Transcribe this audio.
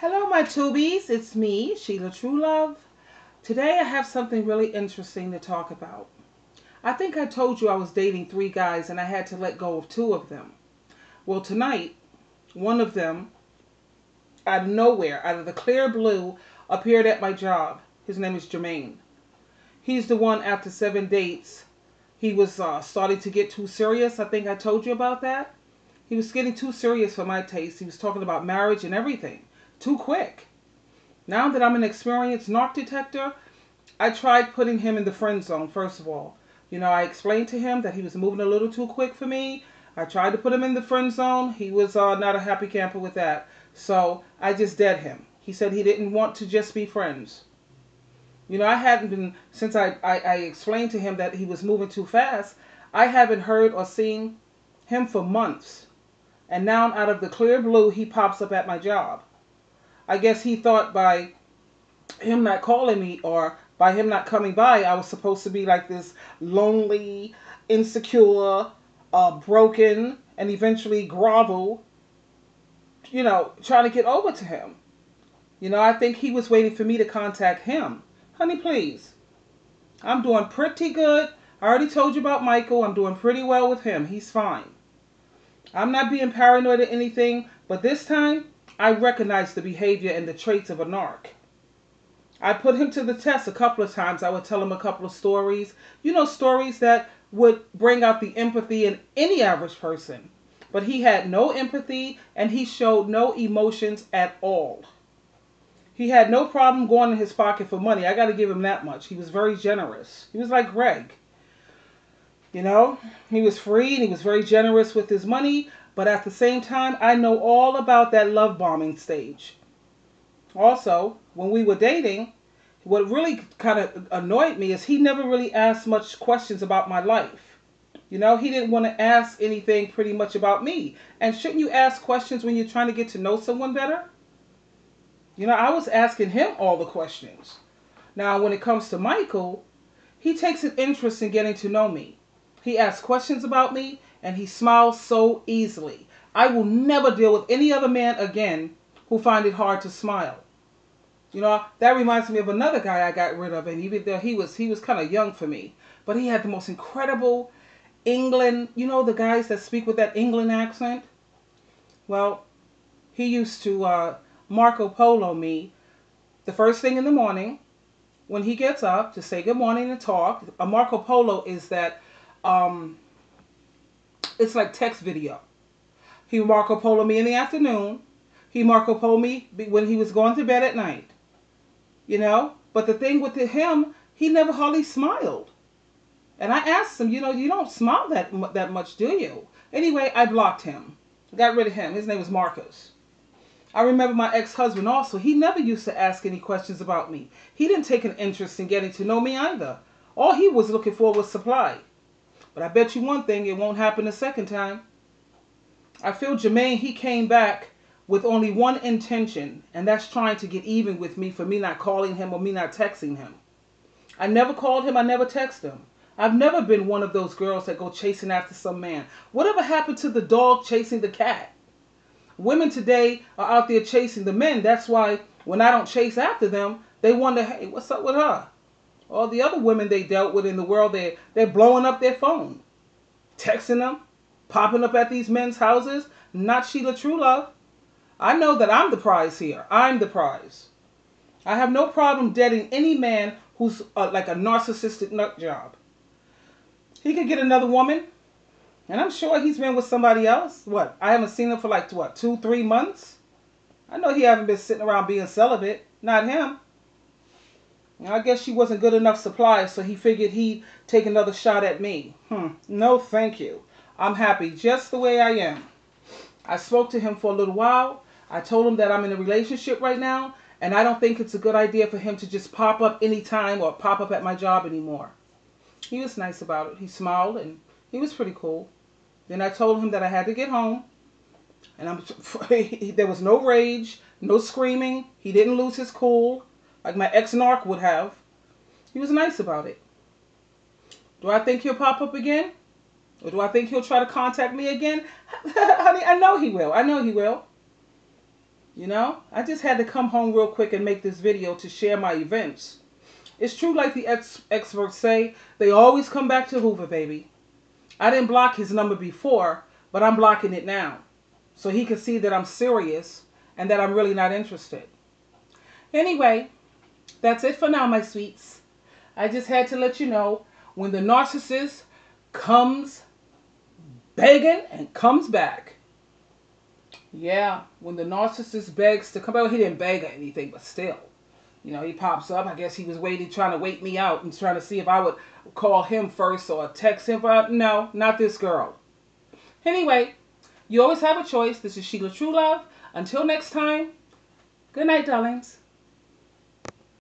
Hello, my tubies. It's me, Sheila Truelove. Today I have something really interesting to talk about. I think I told you I was dating three guys and I had to let go of two of them. Well, tonight, one of them, out of nowhere, out of the clear blue, appeared at my job. His name is Jermaine. He's the one after 7 dates. He was starting to get too serious. I think I told you about that. He was getting too serious for my taste. He was talking about marriage and everything. Too quick. Now that I'm an experienced narc detector, I tried putting him in the friend zone, first of all. I explained to him that he was moving a little too quick for me. I tried to put him in the friend zone. He was not a happy camper with that. So I just dead him. He said he didn't want to just be friends. I hadn't been, since I explained to him that he was moving too fast, I haven't heard or seen him for months. And now out of the clear blue, he pops up at my job. I guess he thought by him not calling me or by him not coming by, I was supposed to be like this lonely, insecure, broken, and eventually grovel, trying to get over to him. I think he was waiting for me to contact him. Honey, please. I'm doing pretty good. I already told you about Michael. I'm doing pretty well with him. He's fine. I'm not being paranoid or anything, but this time I recognize the behavior and the traits of a narc. I put him to the test a couple of times. I would tell him a couple of stories. Stories that would bring out the empathy in any average person. But he had no empathy and he showed no emotions at all. He had no problem going in his pocket for money. I got to give him that much. He was very generous. He was like Greg. He was free and he was very generous with his money. But at the same time, I know all about that love bombing stage. Also, when we were dating, what really kind of annoyed me is he never really asked much questions about my life. He didn't want to ask anything pretty much about me. And shouldn't you ask questions when you're trying to get to know someone better? I was asking him all the questions. Now, when it comes to Michael, he takes an interest in getting to know me. He asks questions about me and he smiles so easily. I will never deal with any other man again who find it hard to smile. That reminds me of another guy I got rid of, and even though he was kind of young for me, but he had the most incredible England, the guys that speak with that England accent. Well, he used to Marco Polo me the first thing in the morning when he gets up to say good morning and talk. A Marco Polo is that it's like text video. He Marco Polo me in the afternoon. He Marco Polo me when he was going to bed at night. But the thing with him, he never hardly smiled. And I asked him, you don't smile that much, do you? Anyway, I blocked him. Got rid of him. His name was Marcus. I remember my ex-husband also. He never used to ask any questions about me. He didn't take an interest in getting to know me either. All he was looking for was supply. But I bet you one thing, it won't happen a second time. I feel Jermaine, he came back with only one intention, and that's trying to get even with me for me not calling him or me not texting him. I never called him, I never texted him. I've never been one of those girls that go chasing after some man. Whatever happened to the dog chasing the cat? Women today are out there chasing the men. That's why when I don't chase after them, they wonder, hey, what's up with her? All the other women they dealt with in the world, they're blowing up their phone, texting them, popping up at these men's houses. Not Sheila Truelove. I know that I'm the prize here. I'm the prize. I have no problem dating any man who's like a narcissistic nut job. He could get another woman, and I'm sure he's been with somebody else. What? I haven't seen him for like, 2, 3 months? I know he haven't been sitting around being celibate. Not him. I guess she wasn't good enough supply, so he figured he'd take another shot at me. No, thank you. I'm happy just the way I am. I spoke to him for a little while. I told him that I'm in a relationship right now, and I don't think it's a good idea for him to just pop up anytime or pop up at my job anymore. He was nice about it. He smiled, and he was pretty cool. Then I told him that I had to get home, and there was no rage, no screaming. He didn't lose his cool like my ex-narc would have. He was nice about it. Do I think he'll pop up again? Or do I think he'll try to contact me again? Honey, I know he will. I know he will. You know, I just had to come home real quick and make this video to share my events. It's true, like the experts say, they always come back to Hoover, baby. I didn't block his number before, but I'm blocking it now. So he can see that I'm serious and that I'm really not interested. Anyway, that's it for now, my sweets. I just had to let you know, when the narcissist comes begging and comes back. Yeah, when the narcissist begs to come back, he didn't beg or anything, but still. You know, he pops up. I guess he was trying to wait me out and trying to see if I would call him first or text him. But no, not this girl. Anyway, you always have a choice. This is Sheila True Love. Until next time, good night, darlings.